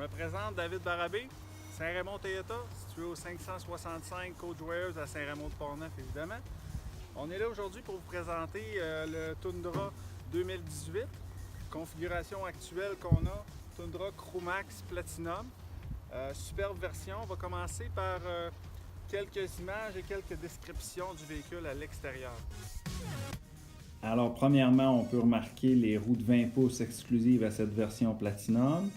Je me présente, David Barabé, Saint-Raymond Toyota, situé au 565 Côte-Joyeuse à Saint-Raymond-de-Portneuf, évidemment. On est là aujourd'hui pour vous présenter le Tundra 2018, configuration actuelle qu'on a, Tundra Crewmax Platinum. Superbe version. On va commencer par quelques images et quelques descriptions du véhicule à l'extérieur. Alors, premièrement, on peut remarquer les roues de 20 pouces exclusives à cette version Platinum.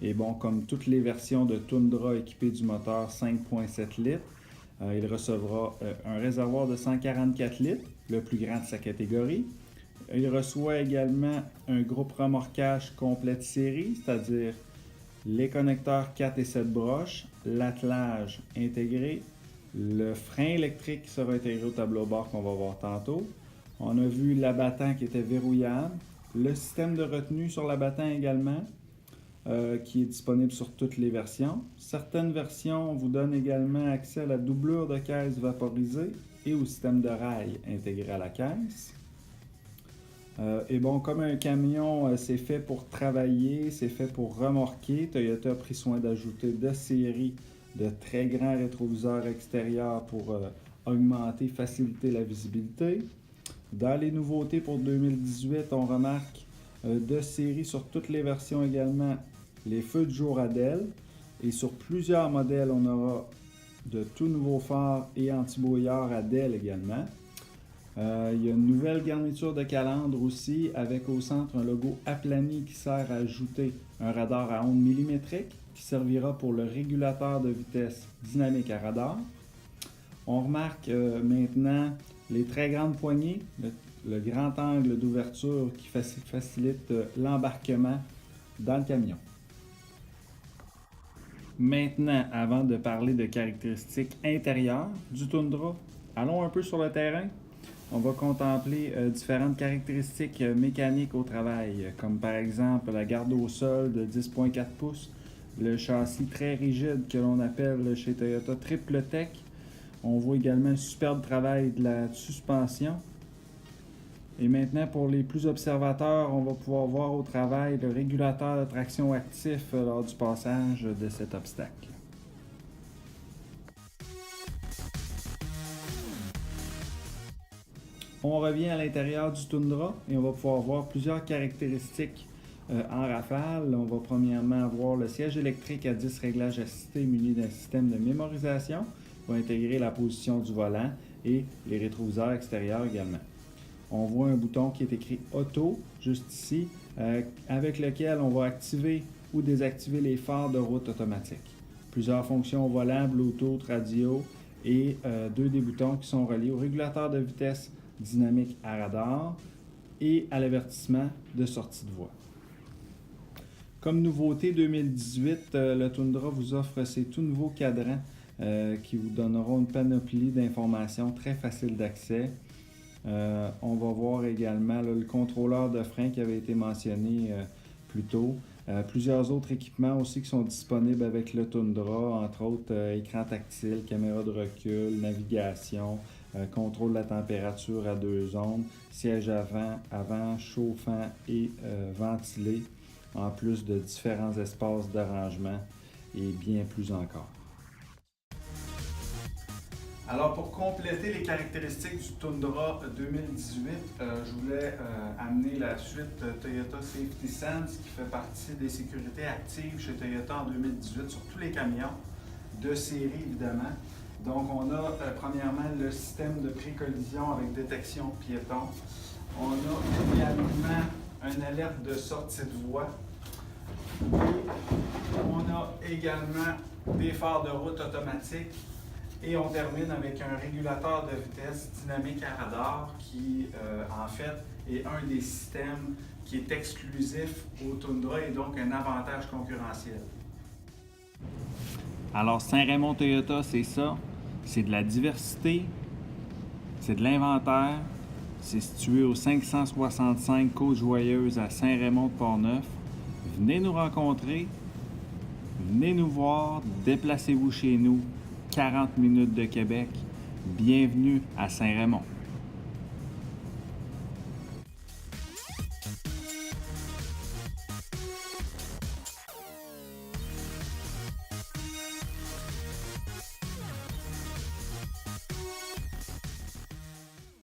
Et bon, comme toutes les versions de Tundra équipées du moteur 5.7 litres, il recevra un réservoir de 144 litres, le plus grand de sa catégorie. Il reçoit également un groupe remorquage complet de série, c'est-à-dire les connecteurs 4 et 7 broches, l'attelage intégré, le frein électrique qui sera intégré au tableau bord qu'on va voir tantôt. On a vu l'abattant qui était verrouillable, le système de retenue sur l'abattant également, qui est disponible sur toutes les versions. Certaines versions vous donnent également accès à la doublure de caisse vaporisée et au système de rail intégré à la caisse. Et bon, comme un camion, c'est fait pour travailler, c'est fait pour remorquer. Toyota a pris soin d'ajouter de série de très grands rétroviseurs extérieurs pour augmenter, faciliter la visibilité. Dans les nouveautés pour 2018, on remarque de série sur toutes les versions également les feux de jour ADEL. Et sur plusieurs modèles, on aura de tout nouveaux phares et anti-brouillard ADEL également. Il y a une nouvelle garniture de calandre aussi, avec au centre un logo aplani qui sert à ajouter un radar à ondes millimétriques qui servira pour le régulateur de vitesse dynamique à radar. On remarque maintenant les très grandes poignées, le grand angle d'ouverture qui facilite l'embarquement dans le camion. Maintenant, avant de parler de caractéristiques intérieures du Tundra, allons un peu sur le terrain. On va contempler différentes caractéristiques mécaniques au travail, comme par exemple la garde au sol de 10.4 pouces, le châssis très rigide que l'on appelle chez Toyota Triple Tech. On voit également un superbe travail de la suspension. Et maintenant, pour les plus observateurs, on va pouvoir voir au travail le régulateur de traction actif lors du passage de cet obstacle. On revient à l'intérieur du Tundra et on va pouvoir voir plusieurs caractéristiques en rafale. On va premièrement voir le siège électrique à 10 réglages assistés muni d'un système de mémorisation qui va intégrer la position du volant et les rétroviseurs extérieurs également. On voit un bouton qui est écrit Auto, juste ici, avec lequel on va activer ou désactiver les phares de route automatiques. Plusieurs fonctions au volant, Bluetooth, radio et deux des boutons qui sont reliés au régulateur de vitesse dynamique à radar et à l'avertissement de sortie de voie. Comme nouveauté 2018, le Tundra vous offre ses tout nouveaux cadrans qui vous donneront une panoplie d'informations très facile d'accès. On va voir également le contrôleur de frein qui avait été mentionné plus tôt. Plusieurs autres équipements aussi qui sont disponibles avec le Tundra, entre autres écran tactile, caméra de recul, navigation, contrôle de la température à 2 zones, siège avant, chauffant et ventilé, en plus de différents espaces d'arrangement et bien plus encore. Alors, pour compléter les caractéristiques du Tundra 2018, je voulais amener la suite Toyota Safety Sense qui fait partie des sécurités actives chez Toyota en 2018 sur tous les camions, de série évidemment. Donc, on a premièrement le système de pré-collision avec détection piéton. On a également une alerte de sortie de voie. Et on a également des phares de route automatiques. Et on termine avec un régulateur de vitesse dynamique à radar qui, en fait, est un des systèmes qui est exclusif au Tundra et donc un avantage concurrentiel. Alors, Saint-Raymond Toyota, c'est ça. C'est de la diversité, c'est de l'inventaire. C'est situé au 565 Côte-Joyeuse à Saint-Raymond-de-Portneuf. Venez nous rencontrer, venez nous voir, déplacez-vous chez nous. 40 minutes de Québec. Bienvenue à Saint-Raymond.